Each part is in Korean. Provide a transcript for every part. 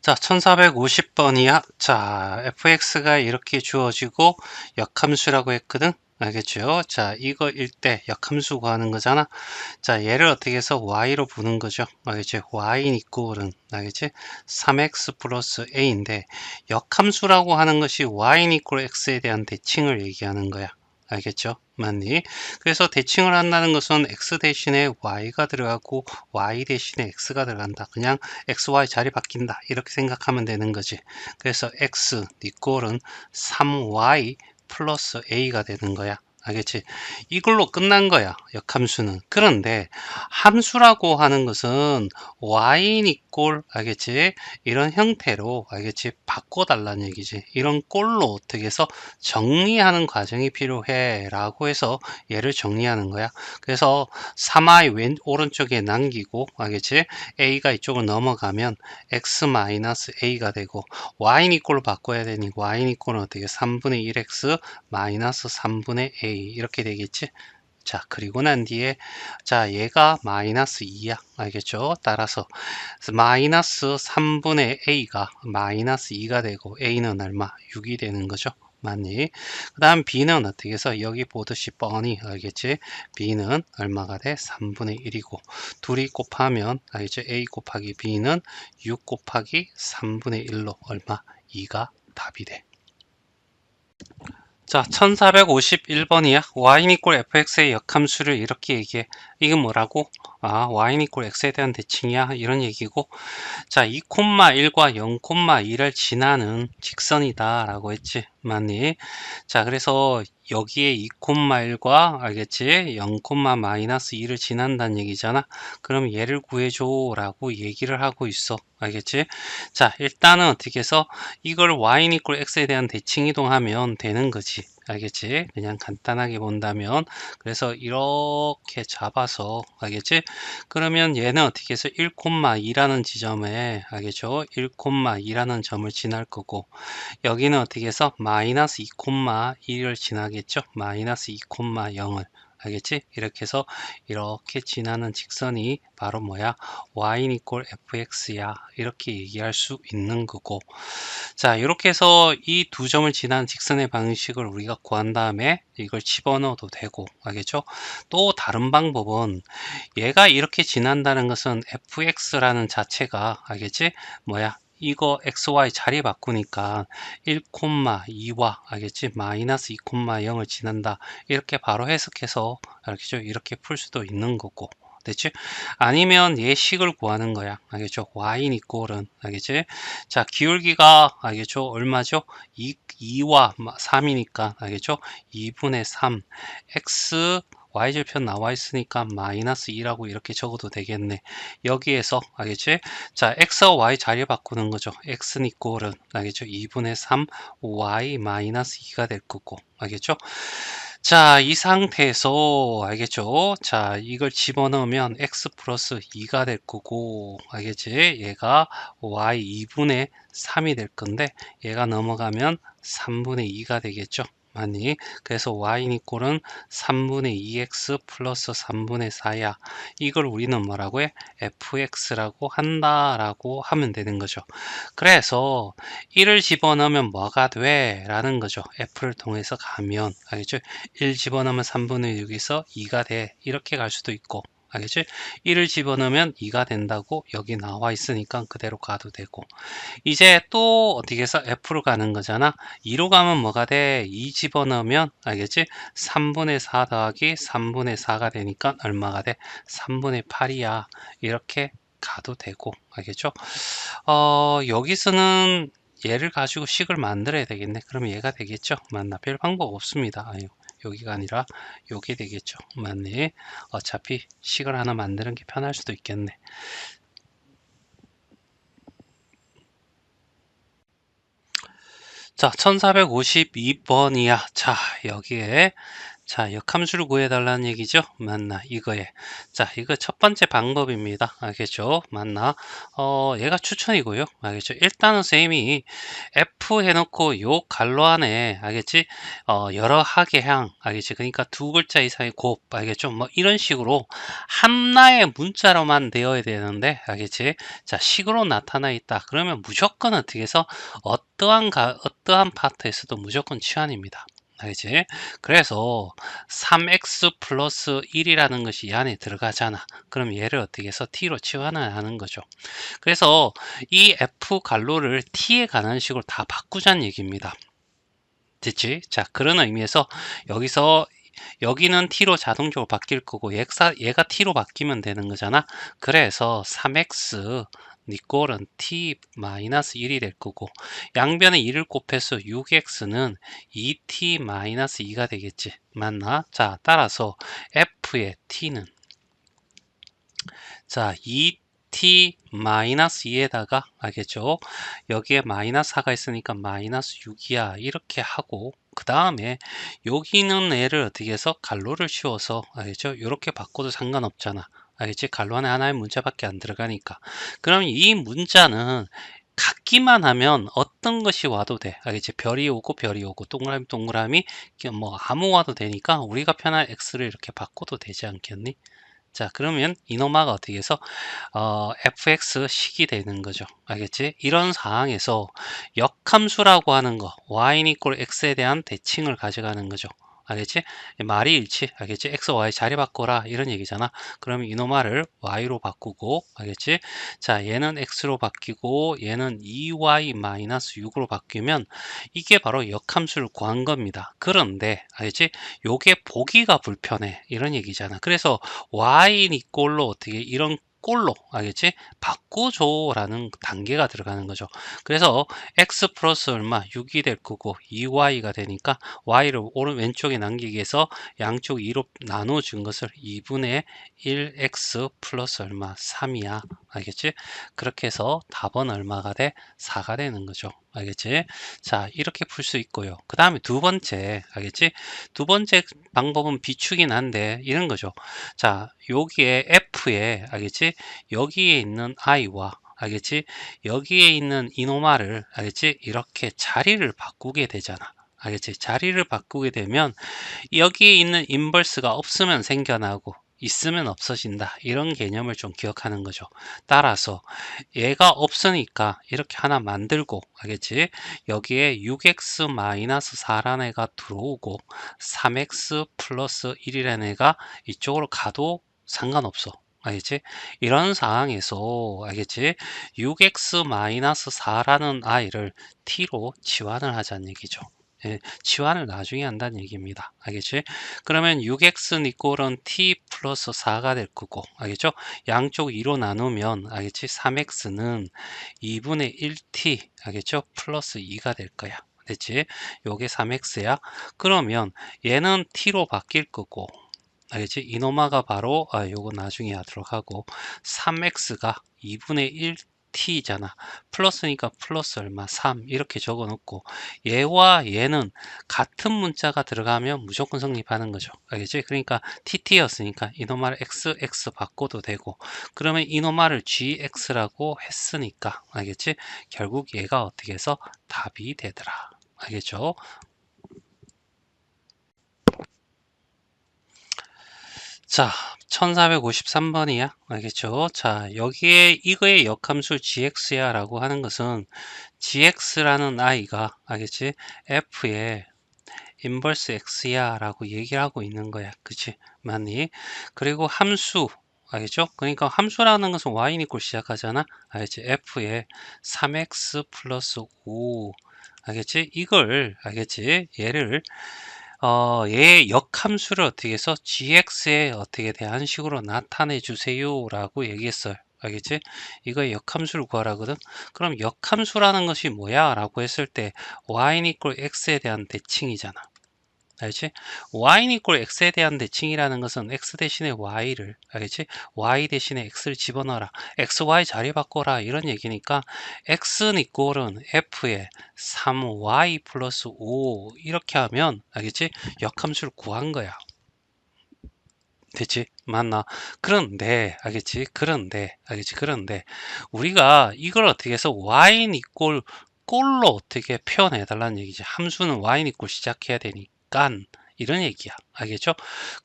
자, 1450번이야. 자, fx가 이렇게 주어지고 역함수라고 했거든. 알겠죠? 자, 이거일 때 역함수 구하는 거잖아. 자, 얘를 어떻게 해서 y로 부는 거죠. 알겠지? y 이꼴은 알겠지? 3x 플러스 a인데 역함수라고 하는 것이 y 이꼴 x에 대한 대칭을 얘기하는 거야. 알겠죠? 맞니? 그래서 대칭을 한다는 것은 x 대신에 y가 들어가고 y 대신에 x가 들어간다. 그냥 x, y 자리 바뀐다. 이렇게 생각하면 되는 거지. 그래서 x 이꼴은 3y 플러스 a가 되는 거야. 알겠지? 이걸로 끝난 거야, 역함수는. 그런데 함수라고 하는 것은 y 이꼴, 알겠지? 이런 형태로, 알겠지? 바꿔달라는 얘기지. 이런 꼴로 어떻게 해서 정리하는 과정이 필요해 라고 해서 얘를 정리하는 거야. 그래서 3i 오른쪽에 남기고, 알겠지? a가 이쪽으로 넘어가면 x-a가 되고, y 이꼴로 바꿔야 되니 y 이꼴은 어떻게 3분의 1x 마이너스 3분의 a 이렇게 되겠지. 자, 그리고 난 뒤에 자, 얘가 마이너스 2야. 알겠죠? 따라서 마이너스 3분의 a가 마이너스 2가 되고 a는 얼마? 6이 되는 거죠. 맞니? 그 다음 b는 어떻게 해서 여기 보듯이 뻔히 알겠지? b는 얼마가 돼? 3분의 1이고 둘이 곱하면 알겠지? a 곱하기 b는 6 곱하기 3분의 1로 얼마? 2가 답이 돼. 자, 1451번이야. y 이꼴 fx의 역함수를 이렇게 얘기해. 이건 뭐라고? 아, y 이꼴 x에 대한 대칭이야. 이런 얘기고. 자, 2,1과 0,2를 지나는 직선이다 라고 했지. 맞니? 자, 그래서 여기에 2,1과 알겠지? 0, 마이너스 2를 지난다는 얘기잖아. 그럼 얘를 구해줘 라고 얘기를 하고 있어. 알겠지? 자, 일단은 어떻게 해서 이걸 y 이꼴 x에 대한 대칭 이동하면 되는 거지. 알겠지? 그냥 간단하게 본다면 그래서 이렇게 잡아서 알겠지? 그러면 얘는 어떻게 해서 1,2라는 지점에 알겠죠? 1,2라는 점을 지날 거고 여기는 어떻게 해서 마이너스 2,1을 지나겠죠? 마이너스 2,0을 알겠지? 이렇게 해서 이렇게 지나는 직선이 바로 뭐야? y 이꼴 fx야. 이렇게 얘기할 수 있는 거고 자, 이렇게 해서 이 두 점을 지나는 직선의 방식을 우리가 구한 다음에 이걸 집어넣어도 되고 알겠죠? 또 다른 방법은 얘가 이렇게 지난다는 것은 fx라는 자체가 알겠지? 뭐야? 이거 xy 자리 바꾸니까 1,2와 알겠지? 마이너스 2,0을 지난다. 이렇게 바로 해석해서 알겠죠? 이렇게 풀 수도 있는 거고. 됐지? 아니면 예식을 구하는 거야. 알겠죠? y 이꼴은 알겠지? 자, 기울기가 알겠죠? 얼마죠? 2와 3이니까 알겠죠? 2분의 3 x y절편 나와 있으니까 마이너스 2라고 이렇게 적어도 되겠네. 여기에서 알겠지? 자, x와 y 자리 바꾸는 거죠. x 이꼴은 알겠죠? 2분의 3 y 마이너스 2가 될 거고 알겠죠? 자, 이 상태에서 알겠죠? 자, 이걸 집어넣으면 x 플러스 2가 될 거고 알겠지? 얘가 y 2분의 3이 될 건데 얘가 넘어가면 3분의 2가 되겠죠? 아니, 그래서 y 이꼴은 3분의 2x 플러스 3분의 4야. 이걸 우리는 뭐라고 해? fx라고 한다라고 하면 되는 거죠. 그래서 1을 집어넣으면 뭐가 돼? 라는 거죠. f를 통해서 가면 알겠죠? 1 집어넣으면 3분의 6에서 2가 돼. 이렇게 갈 수도 있고 알겠지? 1을 집어넣으면 2가 된다고 여기 나와 있으니까 그대로 가도 되고 이제 또 어떻게 해서 F로 가는 거잖아. 2로 가면 뭐가 돼? 2 집어넣으면 알겠지? 3분의 4 더하기 3분의 4가 되니까 얼마가 돼? 3분의 8이야. 이렇게 가도 되고 알겠죠? 여기서는 얘를 가지고 식을 만들어야 되겠네. 그럼 얘가 되겠죠? 맞나? 별 방법 없습니다. 아유, 여기가 아니라 요게 되겠죠. 맞네. 어차피 식을 하나 만드는 게 편할 수도 있겠네. 자, 1452번이야. 자, 여기에 자, 역함수를 구해달라는 얘기죠. 맞나? 이거에. 자, 이거 첫 번째 방법입니다. 알겠죠? 맞나? 얘가 추천이고요. 알겠죠? 일단은 쌤이 F 해놓고 요 괄호 안에, 알겠지? 여러 학예향, 알겠지? 그러니까 두 글자 이상의 곱, 알겠죠? 뭐 이런 식으로 하나의 문자로만 되어야 되는데, 알겠지? 자, 식으로 나타나 있다. 그러면 무조건 어떻게 해서 어떠한 파트에서도 무조건 치환입니다. 알겠지? 그래서 3x 플러스 1이라는 것이 이 안에 들어가잖아. 그럼 얘를 어떻게 해서 t로 치환을 하는 거죠. 그래서 이 f 괄호를 t에 관한 식으로 다 바꾸자는 얘기입니다. 됐지? 자, 그런 의미에서 여기서 여기는 t로 자동적으로 바뀔 거고 얘가 t로 바뀌면 되는 거잖아. 그래서 3x 니꼴은 t-1이 될 거고 양변에 2를 곱해서 6x는 2t-2가 되겠지. 맞나? 자, 따라서 f의 t는 자 2t-2에다가 알겠죠? 여기에 마이너스 4가 있으니까 마이너스 6이야. 이렇게 하고 그 다음에 여기 있는 애를 어떻게 해서 괄호를 씌워서 알겠죠? 이렇게 바꿔도 상관없잖아. 알겠지? 괄호 안에 하나의 문자밖에 안 들어가니까. 그럼 이 문자는 같기만 하면 어떤 것이 와도 돼. 알겠지? 별이 오고 별이 오고 동그라미 동그라미 뭐 아무 와도 되니까 우리가 편한 x를 이렇게 바꿔도 되지 않겠니? 자, 그러면 이노마가 어떻게 해서 fx식이 되는 거죠. 알겠지? 이런 상황에서 역함수라고 하는 거 y 이퀄 x에 대한 대칭을 가져가는 거죠. 알겠지? 말이 일치. 알겠지? x, y 자리 바꿔라 이런 얘기잖아. 그러면 이노마를 y로 바꾸고 알겠지? 자, 얘는 x로 바뀌고 얘는 2y-6으로 바뀌면 이게 바로 역함수를 구한 겁니다. 그런데 알겠지? 요게 보기가 불편해 이런 얘기잖아. 그래서 y 이꼴로 어떻게 이런 꼴로 알겠지? 바꿔줘라는 단계가 들어가는 거죠. 그래서 x 플러스 얼마 6이 될 거고 2y가 되니까 y를 오른 왼쪽에 남기기 위해서 양쪽 2로 나눠준 것을 2분의 1x 플러스 얼마 3이야. 알겠지? 그렇게 해서 답은 얼마가 돼? 4가 되는 거죠. 알겠지? 자, 이렇게 풀 수 있고요. 그 다음에 두 번째, 알겠지? 두 번째 방법은 비추긴 한데 이런 거죠. 자, 여기에 F에 알겠지? 여기에 있는 I와 알겠지? 여기에 있는 이노마를 알겠지? 이렇게 자리를 바꾸게 되잖아. 알겠지? 자리를 바꾸게 되면 여기에 있는 인버스가 없으면 생겨나고 있으면 없어진다. 이런 개념을 좀 기억하는 거죠. 따라서 얘가 없으니까 이렇게 하나 만들고 알겠지? 여기에 6x-4라는 애가 들어오고 3x 플러스 1이라는 애가 이쪽으로 가도 상관없어. 알겠지? 이런 상황에서 알겠지? 6x-4라는 아이를 t로 치환을 하자는 얘기죠. 예, 치환을 나중에 한다는 얘기입니다. 알겠지? 그러면 6x 이꼴은 t 플러스 4가 될 거고, 알겠죠? 양쪽 2로 나누면, 알겠지? 3x는 2분의 1t, 알겠죠? 플러스 2가 될 거야. 됐지? 요게 3x야. 그러면 얘는 t로 바뀔 거고, 알겠지? 이노마가 바로 요거 나중에 하도록 하고 3x가 2분의 1t잖아. 플러스니까 플러스 얼마 3 이렇게 적어 놓고 얘와 얘는 같은 문자가 들어가면 무조건 성립하는 거죠. 알겠지? 그러니까 tt였으니까 이노마를 xx 바꿔도 되고 그러면 이노마를 gx라고 했으니까 알겠지? 결국 얘가 어떻게 해서 답이 되더라. 알겠죠? 자, 1453번이야. 알겠죠? 자, 여기에 이거의 역함수 gx야 라고 하는 것은 gx라는 i가 알겠지? f의 인버스 x야 라고 얘기를 하고 있는 거야. 그치? 맞니? 그리고 함수 알겠죠? 그러니까 함수라는 것은 y 이꼴 시작하잖아. 알겠지? f의 3x 플러스 5 알겠지? 이걸 알겠지? 얘를 얘의 역함수를 어떻게 해서 gx에 어떻게 대한 식으로 나타내 주세요 라고 얘기했어요. 알겠지? 이거 역함수를 구하라거든. 그럼 역함수라는 것이 뭐야? 라고 했을 때 y 이꼴 x에 대한 대칭이잖아. 알지? y는 equal x에 대한 대칭이라는 것은 x 대신에 y를, 알겠지? y 대신에 x를 집어넣어라. x, y 자리 바꿔라. 이런 얘기니까 x는 equal은 f에 3y 플러스 5 이렇게 하면, 알겠지? 역함수를 구한 거야. 됐지? 맞나? 그런데, 알겠지? 그런데, 우리가 이걸 어떻게 해서 y는 equal 꼴로 어떻게 표현해 달라는 얘기지. 함수는 y는 equal 시작해야 되니까 이런 얘기야. 알겠죠?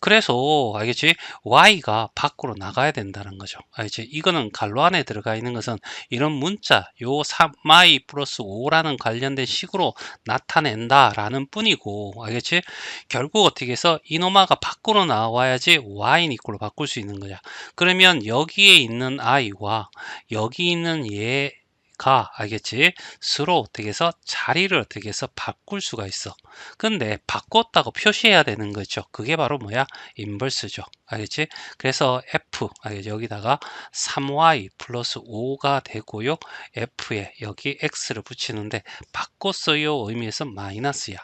그래서 알겠지? y가 밖으로 나가야 된다는 거죠. 알겠지? 이거는 괄호 안에 들어가 있는 것은 이런 문자 요 3y 플러스 5라는 관련된 식으로 나타낸다라는 뿐이고, 알겠지? 결국 어떻게 해서 이노마가 밖으로 나와야지 y는 equal로 바꿀 수 있는 거야. 그러면 여기에 있는 i와 여기 있는 얘가, 알겠지? 서로 어떻게 해서 자리를 어떻게 해서 바꿀 수가 있어. 근데 바꿨다고 표시해야 되는 거죠. 그게 바로 뭐야? 인버스죠. 알겠지? 그래서 f, 알겠지? 여기다가 3y 플러스 5가 되고요. f에 여기 x를 붙이는데 바꿨어요 의미에서 마이너스야.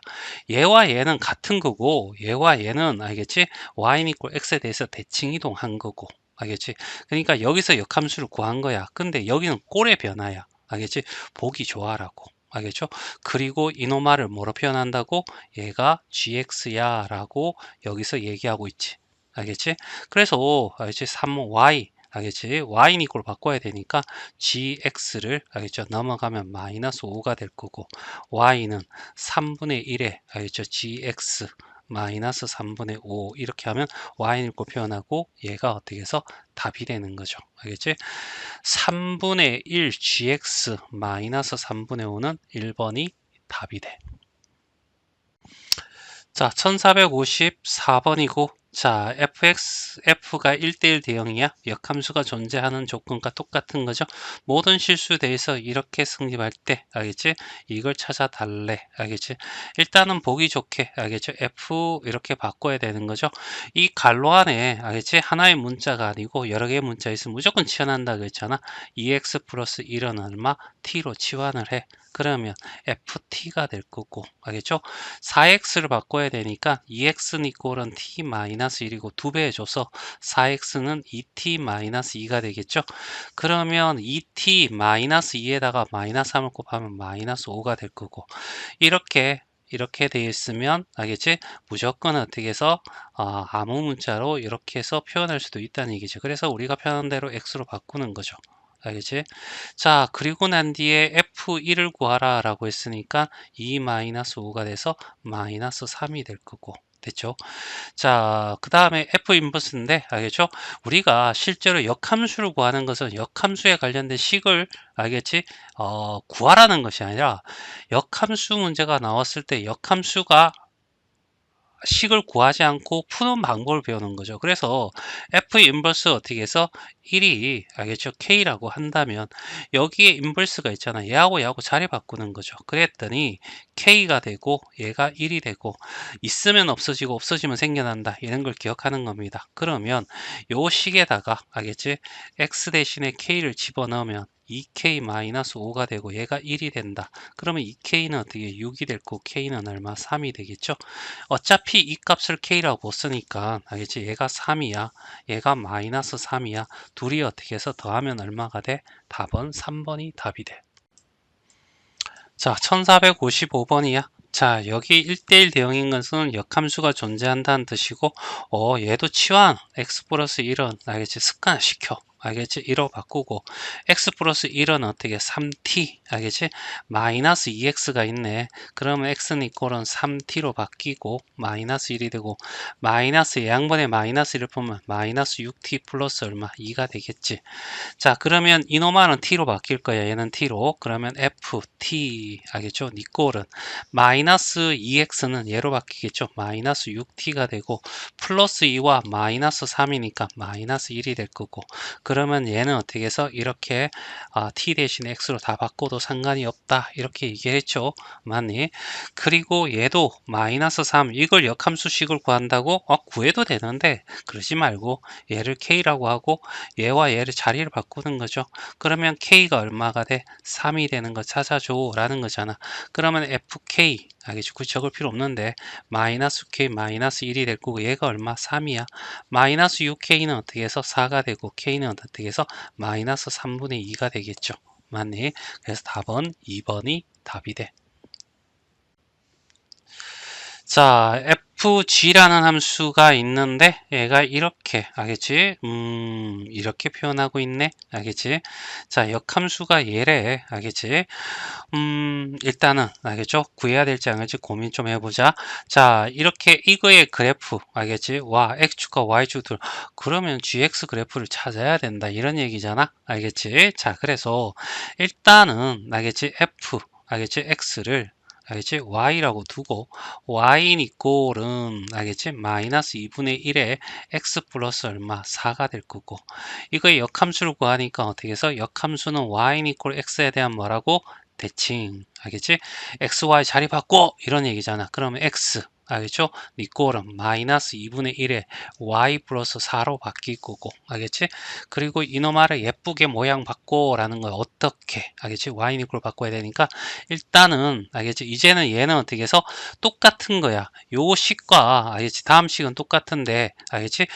얘와 얘는 같은 거고 얘와 얘는, 알겠지? y는 equal x에 대해서 대칭 이동한 거고, 알겠지? 그러니까 여기서 역함수를 구한 거야. 근데 여기는 꼴의 변화야. 알겠지? 보기 좋아라고. 알겠죠? 그리고 이노마를 뭐로 표현한다고? 얘가 gx야 라고 여기서 얘기하고 있지. 알겠지? 그래서 알겠지? 3y, 알겠지? y는 이걸 바꿔야 되니까 gx를, 알겠죠? 넘어가면 마이너스 5가 될 거고, y는 3분의 1에, 알겠죠? gx 마이너스 3분의 5 이렇게 하면 y는 이걸 표현하고 얘가 어떻게 해서 답이 되는 거죠. 알겠지? 3분의 1 gx 마이너스 3분의 5는 1번이 답이 돼. 자, 1454번이고, 자, f가 1대1 대형이야. 역함수가 존재하는 조건과 똑같은 거죠. 모든 실수에 대해서 이렇게 성립할 때, 알겠지? 이걸 찾아달래. 알겠지? 일단은 보기 좋게, 알겠죠? f 이렇게 바꿔야 되는 거죠. 이 괄호 안에, 알겠지? 하나의 문자가 아니고 여러 개의 문자 있으면 무조건 치환한다 그랬잖아. 2x 플러스 1은 얼마? t로 치환을 해. 그러면 ft가 될 거고, 알겠죠? 4x를 바꿔야 되니까 2x는 equal은 t-1이고 2배 해줘서 4x는 2t-2가 되겠죠? 그러면 2t-2에다가 마이너스 3을 곱하면 마이너스 5가 될 거고, 이렇게 되어 있으면, 알겠지? 무조건 어떻게 해서 아무 문자로 이렇게 해서 표현할 수도 있다는 얘기죠. 그래서 우리가 편한 대로 x로 바꾸는 거죠. 알겠지? 자, 그리고 난 뒤에 f1을 구하라 라고 했으니까 2-5가 돼서 마이너스 3이 될 거고, 됐죠? 자, 그 다음에 f 인버스인데, 알겠죠? 우리가 실제로 역함수를 구하는 것은 역함수에 관련된 식을, 알겠지? 구하라는 것이 아니라 역함수 문제가 나왔을 때 역함수가 식을 구하지 않고 푸는 방법을 배우는 거죠. 그래서 f 인버스 어떻게 해서 1이, 알겠죠? k라고 한다면 여기에 인버스가 있잖아. 얘하고 얘하고 자리 바꾸는 거죠. 그랬더니 k가 되고 얘가 1이 되고, 있으면 없어지고 없어지면 생겨난다, 이런 걸 기억하는 겁니다. 그러면 요 식에다가, 알겠지? x 대신에 k를 집어넣으면 2k-5가 되고 얘가 1이 된다. 그러면 2k는 어떻게 6이 될 거고 k는 얼마? 3이 되겠죠? 어차피 이 값을 k라고 못 쓰니까, 알겠지? 얘가 3이야. 얘가 마이너스 3이야. 둘이 어떻게 해서 더하면 얼마가 돼? 답은 3번이 답이 돼. 자, 1455번이야. 자, 여기 1대1 대응인 것은 역함수가 존재한다는 뜻이고, 얘도 치환, x 플러스 1은, 알겠지? 습관시켜. 알겠지? 1로 바꾸고, x 플러스 1은 어떻게? 3t, 알겠지? 마이너스 2x가 있네. 그러면 x는 이꼴은 3t로 바뀌고, 마이너스 1이 되고, 마이너스 양분의 마이너스 1을 보면 마이너스 6t 플러스 얼마? 2가 되겠지. 자, 그러면 이노마는 t로 바뀔 거야. 얘는 t로. 그러면 ft, 알겠죠? 니꼴은 마이너스 2x는 얘로 바뀌겠죠. 마이너스 6t가 되고, 플러스 2와 마이너스 3이니까 마이너스 1이 될 거고, 그러면 얘는 어떻게 해서 이렇게 t 대신에 x로 다 바꿔도 상관이 없다 이렇게 얘기했죠. 맞니? 그리고 얘도 마이너스 3 이걸 역함수식을 구한다고 구해도 되는데 그러지 말고 얘를 k라고 하고 얘와 얘를 자리를 바꾸는 거죠. 그러면 k가 얼마가 돼? 3이 되는 거 찾아줘 라는 거잖아. 그러면 fk 알겠지? 굳이 적을 필요 없는데 마이너스 k 마이너스 1이 될 거고 얘가 얼마? 3이야. 마이너스 6k는 어떻게 해서 4가 되고 k는 어떻게 해서 마이너스 3분의 2가 되겠죠. 맞니? 그래서 답은 2번이 답이 돼. 자, fg라는 함수가 있는데 얘가 이렇게 알겠지? 이렇게 표현하고 있네. 알겠지? 자, 역함수가 얘래. 알겠지? 일단은 알겠죠? 구해야 될지 안 될지 고민 좀 해보자. 자, 이렇게 이거의 그래프 알겠지? 와, x축과 y축들 그러면 gx 그래프를 찾아야 된다 이런 얘기잖아. 알겠지? 자, 그래서 일단은 알겠지? f 알겠지? x를 알겠지? y라고 두고 y는 이꼴은 알겠지? 마이너스 2분의 1에 x 플러스 얼마? 4가 될 거고 이거의 역함수를 구하니까 어떻게 해서 역함수는 y는 이꼴 x에 대한 뭐라고? 대칭 알겠지? x, y 자리 바꿔 이런 얘기잖아. 그러면 x 알겠죠? 니꼴은 마이너스 2분의 1에 y 플러스 4로 바뀔 거고 알겠지? 그리고 이놈아를 예쁘게 모양 바꿔라는 걸 어떻게 알겠지? y 니꼴 바꿔야 되니까 일단은 알겠지? 이제는 얘는 어떻게 해서 똑같은 거야. 요 식과 알겠지? 다음 식은 똑같은데 알겠지?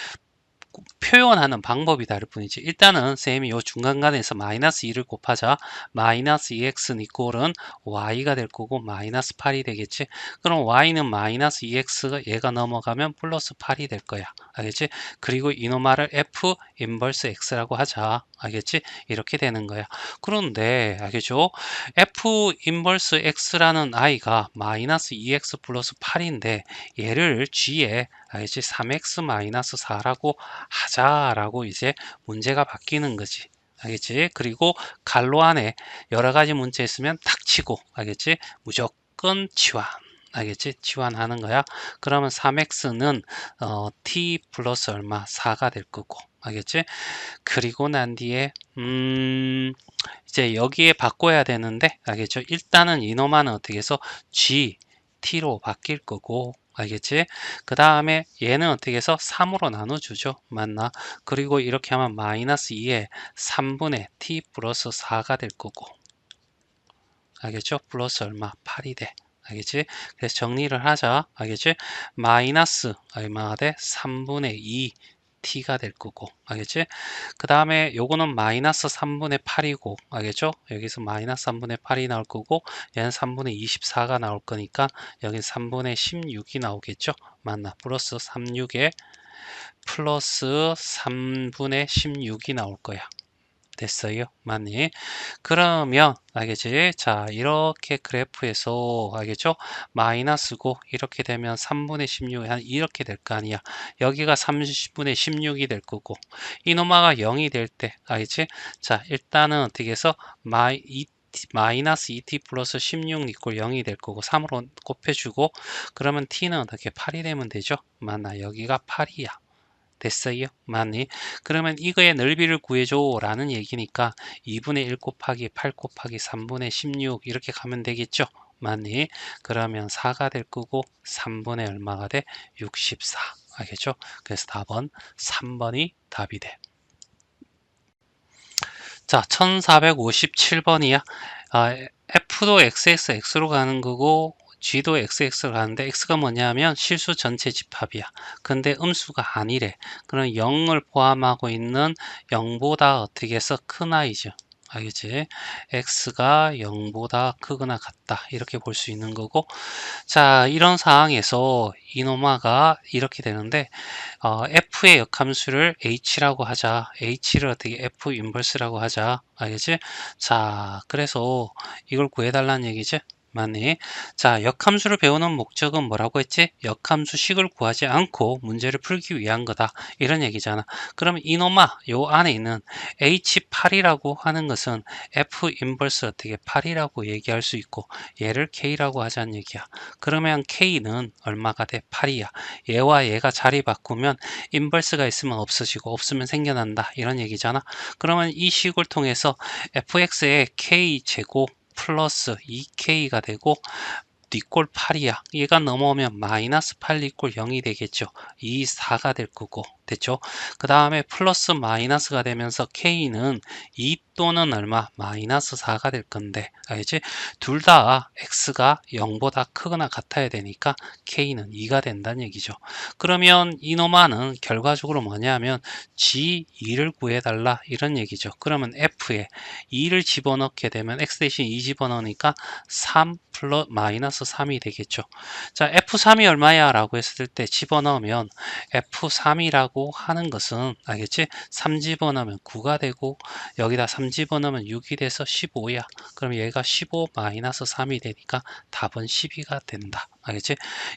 표현하는 방법이 다를 뿐이지. 일단은 쌤이 요 중간간에서 마이너스 2를 곱하자. 마이너스 2x 이꼴은 y가 될 거고 마이너스 8이 되겠지. 그럼 y는 마이너스 2x가 얘가 넘어가면 플러스 8이 될 거야. 알겠지? 그리고 이놈아를 f 인버스 x라고 하자. 알겠지? 이렇게 되는 거야. 그런데 알겠죠? f 인버스 x라는 i가 마이너스 2x 플러스 8인데 얘를 g에 알겠지? 3x-4라고 하자라고 이제 문제가 바뀌는 거지. 알겠지? 그리고 갈로 안에 여러 가지 문제 있으면 탁 치고 알겠지? 무조건 치환. 알겠지? 치환하는 거야. 그러면 3x는 t 플러스 얼마? 4가 될 거고. 알겠지? 그리고 난 뒤에 이제 여기에 바꿔야 되는데 알겠죠? 일단은 이놈은 어떻게 해서 g, t로 바뀔 거고 알겠지? 그 다음에 얘는 어떻게 해서 3으로 나눠주죠. 맞나? 그리고 이렇게 하면 마이너스 2에 3분의 t 플러스 4가 될 거고 알겠죠? 플러스 얼마? 8이 돼. 알겠지? 그래서 정리를 하자. 알겠지? 마이너스 얼마가 돼? 3분의 2 t가 될 거고 알겠지? 그 다음에 요거는 마이너스 3분의 8이고 알겠죠? 여기서 마이너스 3분의 8이 나올 거고 얘는 3분의 24가 나올 거니까 여기 3분의 16이 나오겠죠? 맞나? 플러스 36에 플러스 3분의 16이 나올 거야. 됐어요? 맞니? 그러면 알겠지? 자, 이렇게 그래프에서 알겠죠? 마이너스고 이렇게 되면 3분의 16이 한 이렇게 될 거 아니야. 여기가 30분의 16이 될 거고 이노마가 0이 될 때 알겠지? 자, 일단은 어떻게 해서 마이너스 2t 플러스 16 이꼴 0이 될 거고 3으로 곱해주고 그러면 t는 어떻게 8이 되면 되죠? 맞나? 여기가 8이야. 됐어요? 맞니? 그러면 이거의 넓이를 구해줘 라는 얘기니까 2분의 1 곱하기 8 곱하기 3분의 16 이렇게 가면 되겠죠? 맞니? 그러면 4가 될 거고 3분의 얼마가 돼? 64 알겠죠? 그래서 답은 3번이 답이 돼. 자, 1457번이야. F도 XX, X로 가는 거고 G도 XX로 가는데 X가 뭐냐면 실수 전체 집합이야. 근데 음수가 아니래. 그럼 0을 포함하고 있는 0보다 어떻게 해서 큰 i죠. 알겠지? X가 0보다 크거나 같다. 이렇게 볼 수 있는 거고 자, 이런 상황에서 이노마가 이렇게 되는데 F의 역함수를 H라고 하자. H를 어떻게 F 인버스라고 하자. 알겠지? 자, 그래서 이걸 구해달라는 얘기지? 맞니? 자, 역함수를 배우는 목적은 뭐라고 했지? 역함수식을 구하지 않고 문제를 풀기 위한 거다. 이런 얘기잖아. 그럼 이놈아, 요 안에 있는 H8이라고 하는 것은 F 인버스 어떻게 8이라고 얘기할 수 있고 얘를 K라고 하자는 얘기야. 그러면 K는 얼마가 돼? 8이야. 얘와 얘가 자리 바꾸면 인버스가 있으면 없어지고 없으면 생겨난다. 이런 얘기잖아. 그러면 이 식을 통해서 fx의 k제곱 플러스 2k가 되고 뒷골 8이야. 얘가 넘어오면 마이너스 8 이꼴 0이 되겠죠. 2, 4가 될 거고. 됐죠? 그 다음에 플러스 마이너스가 되면서 K는 2 또는 얼마? 마이너스 4가 될 건데. 알지? 둘 다 X가 0보다 크거나 같아야 되니까 K는 2가 된다는 얘기죠. 그러면 이놈아는 결과적으로 뭐냐면 G2를 구해달라 이런 얘기죠. 그러면 F에 2를 집어넣게 되면 X 대신 2 집어넣으니까 3 플러스 마이너스 3이 되겠죠. 자, F3이 얼마야? 라고 했을 때 집어넣으면 F3이라고 하는 것은 알겠지? 3 집어넣으면 9가 되고 여기다 3 집어넣으면 6이 돼서 15야. 그럼 얘가 15 마이너스 3이 되니까 답은 12가 된다. 알겠지?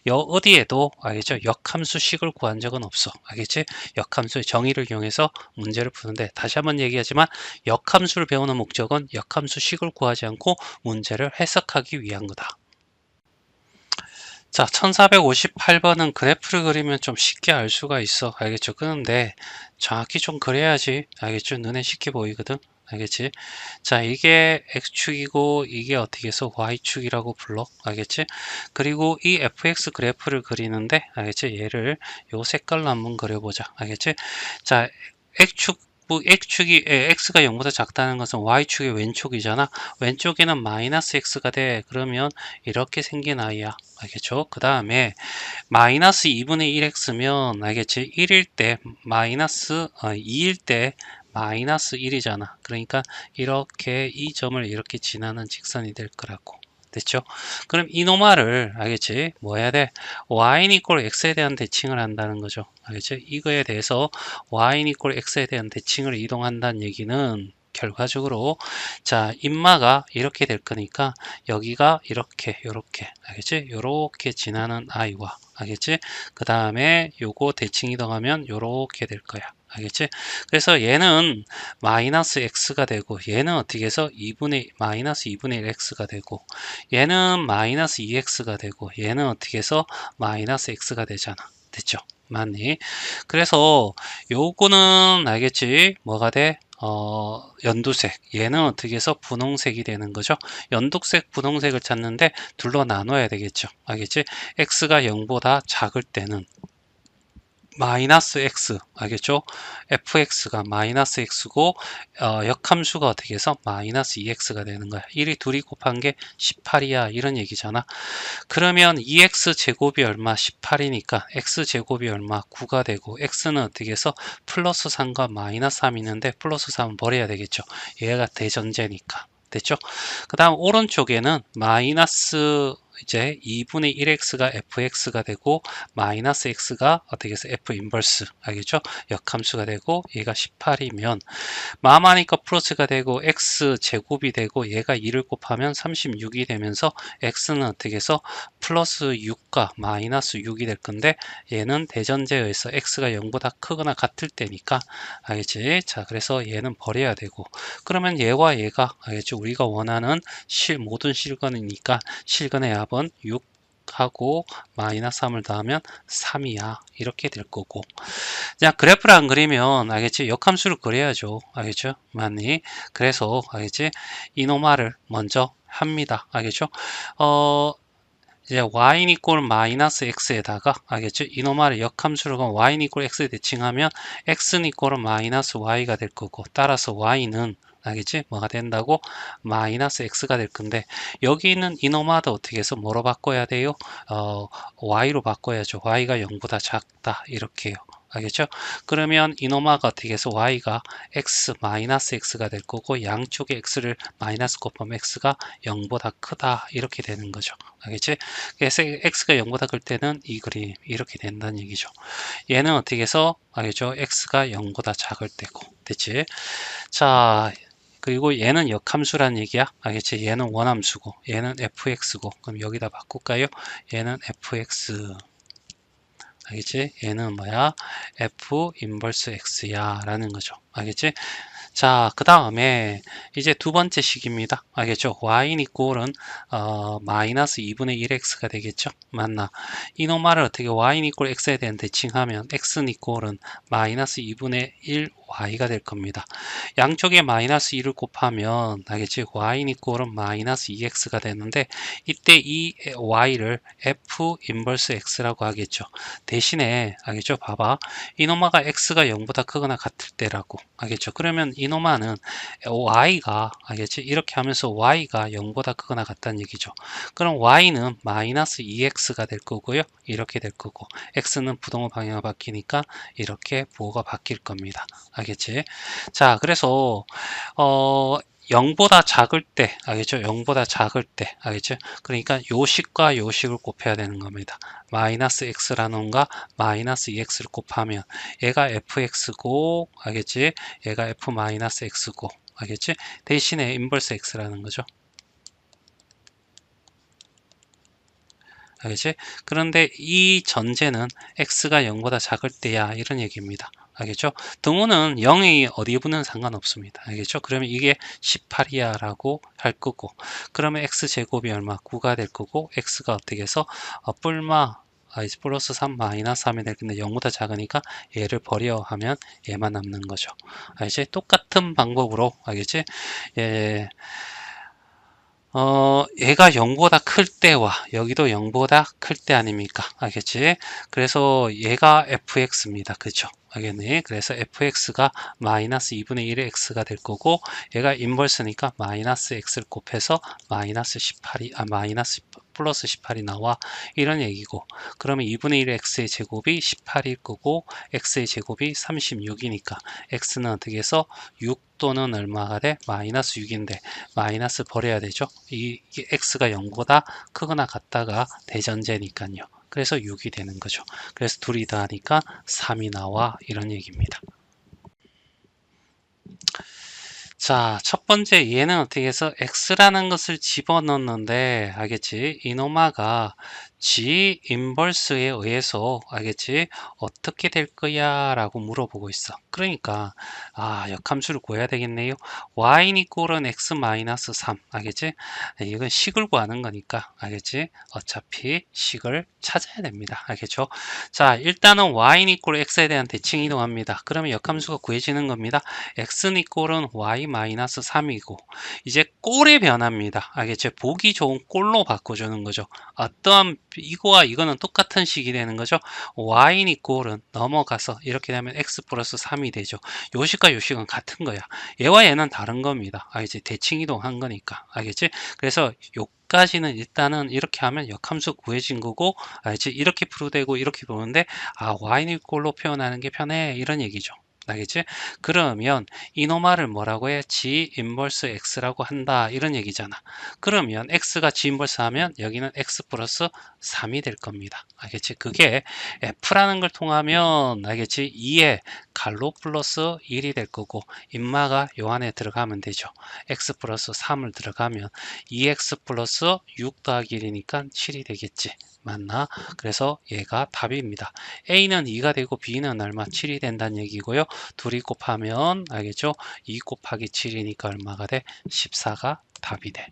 어디에도 알겠죠? 역함수식을 구한 적은 없어. 알겠지? 역함수의 정의를 이용해서 문제를 푸는데 다시 한번 얘기하지만 역함수를 배우는 목적은 역함수식을 구하지 않고 문제를 해석하기 위한 거다. 자, 1458번은 그래프를 그리면 좀 쉽게 알 수가 있어. 알겠죠? 그런데 정확히 좀 그려야지. 알겠죠? 눈에 쉽게 보이거든. 알겠지? 자, 이게 X축이고 이게 어떻게 해서 Y축이라고 불러? 알겠지? 그리고 이 fx 그래프를 그리는데 알겠지? 얘를 요 색깔로 한번 그려보자. 알겠지? 자, X축이 X가 0보다 작다는 것은 Y축의 왼쪽이잖아. 왼쪽에는 마이너스 X가 돼. 그러면 이렇게 생긴 아이야. 알겠죠? 그 다음에 마이너스 2분의 1x면 알겠지? 1일 때 마이너스 2일 때 마이너스 1이잖아. 그러니까 이렇게 이 점을 이렇게 지나는 직선이 될 거라고. 됐죠? 그럼 이노마를 알겠지? 뭐 해야 돼? y는 이꼴 x에 대한 대칭을 한다는 거죠. 알겠지? 이거에 대해서 y는 이꼴 x에 대한 대칭을 이동한다는 얘기는 결과적으로 자 인마가 이렇게 될 거니까 여기가 이렇게 요렇게 알겠지? 요렇게 지나는 i와 알겠지? 그 다음에 요거 대칭 이동하면 요렇게 될 거야. 알겠지? 그래서 얘는 마이너스 x가 되고 얘는 어떻게 해서 마이너스 2분의 1x가 되고 얘는 마이너스 2x가 되고 얘는 어떻게 해서 마이너스 x가 되잖아. 됐죠? 맞니? 그래서 요거는 알겠지? 뭐가 돼? 연두색. 얘는 어떻게 해서 분홍색이 되는 거죠? 연두색, 분홍색을 찾는데 둘로 나눠야 되겠죠? 알겠지? x가 0보다 작을 때는 마이너스 x 알겠죠? fx가 마이너스 x고 역함수가 어떻게 해서 마이너스 2x가 되는 거야. 1이 둘이 곱한 게 18이야 이런 얘기잖아. 그러면 2x 제곱이 얼마? 18이니까 x 제곱이 얼마? 9가 되고 x는 어떻게 해서 플러스 3과 마이너스 3이 있는데 플러스 3은 버려야 되겠죠. 얘가 대전제니까. 됐죠? 그 다음 오른쪽에는 마이너스 이제 2분의 1x가 fx가 되고 마이너스 x가 어떻게 해서 f 인버스 알겠죠? 역함수가 되고 얘가 18이면 마마니까 플러스가 되고 x 제곱이 되고 얘가 2를 곱하면 36이 되면서 x는 어떻게 해서 플러스 6과 마이너스 6이 될 건데 얘는 대전제에 의해서 x가 0보다 크거나 같을 때니까 알겠지? 자 그래서 얘는 버려야 되고 그러면 얘와 얘가 알겠죠? 우리가 원하는 모든 실근이니까 실근의 합은 6 하고 마이너스 3을 더하면 3이야 이렇게 될 거고 자 그래프를 안 그리면 알겠지 역함수를 그려야죠 알겠죠 맞니 그래서 알겠지 이노마를 먼저 합니다 알겠죠 이제 y는 이꼴 마이너스 x에다가 알겠죠 이노마를 역함수로 가면 y는 이꼴 x에 대칭하면 x는 이꼴은 마이너스 y가 될 거고 따라서 y는 알겠지? 뭐가 된다고? 마이너스 x가 될 건데 여기 있는 이노마도 어떻게 해서 뭐로 바꿔야 돼요? y로 바꿔야죠. y가 0보다 작다 이렇게요. 알겠죠? 그러면 이노마가 어떻게 해서 y가 x 마이너스 x가 될 거고 양쪽에 x를 마이너스 곱하면 x가 0보다 크다 이렇게 되는 거죠. 알겠지? 그래서 x가 0보다 클 때는 이 그림 이렇게 된다는 얘기죠. 얘는 어떻게 해서 알겠죠? x가 0보다 작을 때고 됐지? 자 그리고 얘는 역함수란 얘기야. 알겠지? 얘는 원함수고 얘는 fx고 그럼 여기다 바꿀까요? 얘는 fx. 알겠지? 얘는 뭐야? f 인버스 x야 라는 거죠. 알겠지? 자, 그 다음에 이제 두 번째 식입니다. 알겠죠? y는 이꼴은 마이너스 2분의 1x가 되겠죠? 맞나? 이놈말을 어떻게 y는 이꼴 x에 대한 대칭하면 x는 이꼴은 마이너스 2분의 1 y가 될 겁니다. 양쪽에 마이너스 1을 곱하면 알겠지? y는 이꼴은 마이너스 2x가 되는데 이때 이 y를 f 인버스 x라고 하겠죠. 대신에 알겠죠? 봐봐. 이노마가 x가 0보다 크거나 같을 때라고 알겠죠? 그러면 이노마는 y가 알겠지? 이렇게 하면서 y가 0보다 크거나 같다는 얘기죠. 그럼 y는 마이너스 2x가 될 거고요. 이렇게 될 거고 x는 부동호 방향이 바뀌니까 이렇게 부호가 바뀔 겁니다. 알겠지? 자, 그래서 0보다 작을 때, 알겠죠? 0보다 작을 때, 알겠죠? 그러니까 요식과 요식을 곱해야 되는 겁니다. 마이너스 x라는 가 마이너스 2x를 곱하면 얘가 fx고, 알겠지? 얘가 f 마이너스 x고, 알겠지? 대신에 인버스 x라는 거죠. 알겠지? 그런데 이 전제는 x가 0보다 작을 때야 이런 얘기입니다. 알겠죠? 등호는 0이 어디 붙는 상관없습니다. 알겠죠? 그러면 이게 18이야 라고 할 거고 그러면 x제곱이 얼마? 9가 될 거고 x가 어떻게 해서 뿔마 플러스 3 마이너스 3이 될 건데 0보다 작으니까 얘를 버려 하면 얘만 남는 거죠. 알겠지? 똑같은 방법으로 알겠지? 예. 얘가 0보다 클 때와 여기도 0보다 클 때 아닙니까? 알겠지? 그래서 얘가 fx입니다. 그죠? 알겠니? 그래서 fx가 마이너스 2분의 1의 x가 될 거고 얘가 인버스니까 마이너스 x를 곱해서 마이너스 18이 마이너스 플러스 18이 나와 이런 얘기고 그러면 2분의 1의 x의 제곱이 18일 거고 x의 제곱이 36이니까 x는 어떻게 해서 6 또는 얼마가 돼? 마이너스 6인데 마이너스 버려야 되죠. 이게 x가 0보다 크거나 같다가 대전제니까요. 그래서 6이 되는 거죠. 그래서 둘이 더하니까 3이 나와 이런 얘기입니다. 자, 첫 번째 얘는 어떻게 해서 x라는 것을 집어넣는데 알겠지? 이노마가 g 인버스에 의해서 알겠지? 어떻게 될 거야? 라고 물어보고 있어. 그러니까 역함수를 구해야 되겠네요. y는 이꼴은 x 마이너스 3 알겠지? 이건 식을 구하는 거니까 알겠지? 어차피 식을 찾아야 됩니다. 알겠죠? 자, 일단은 y는 이꼴 x에 대한 대칭 이동합니다. 그러면 역함수가 구해지는 겁니다. x는 이꼴은 y 마이너스 3이고 이제 꼴의 변화입니다. 알겠죠? 보기 좋은 꼴로 바꿔주는 거죠. 어떠한 이거와 이거는 똑같은 식이 되는 거죠. y는 이꼴은 넘어가서 이렇게 되면 x 플러스 3이 되죠. 요식과 요식은 같은 거야. 얘와 얘는 다른 겁니다. 알겠지? 대칭 이동한 거니까. 알겠지? 그래서 요까지는 일단은 이렇게 하면 역함수 구해진 거고 알겠지? 이렇게 풀어되고 이렇게 보는데 y는 이꼴로 표현하는 게 편해 이런 얘기죠. 알겠지? 그러면 이노마를 뭐라고 해? G 인버스 X라고 한다 이런 얘기잖아. 그러면 X가 G 인버스 하면 여기는 X 플러스 3이 될 겁니다. 알겠지? 그게 F라는 걸 통하면 알겠지? 2에 갈로 플러스 1이 될 거고 인마가 요 안에 들어가면 되죠. X 플러스 3을 들어가면 2X 플러스 6 더하기 1이니까 7이 되겠지. 맞나? 그래서 얘가 답입니다. A는 2가 되고 B는 얼마? 7이 된다는 얘기고요. 둘이 곱하면 알겠죠? 2 곱하기 7이니까 얼마가 돼? 14가 답이 돼.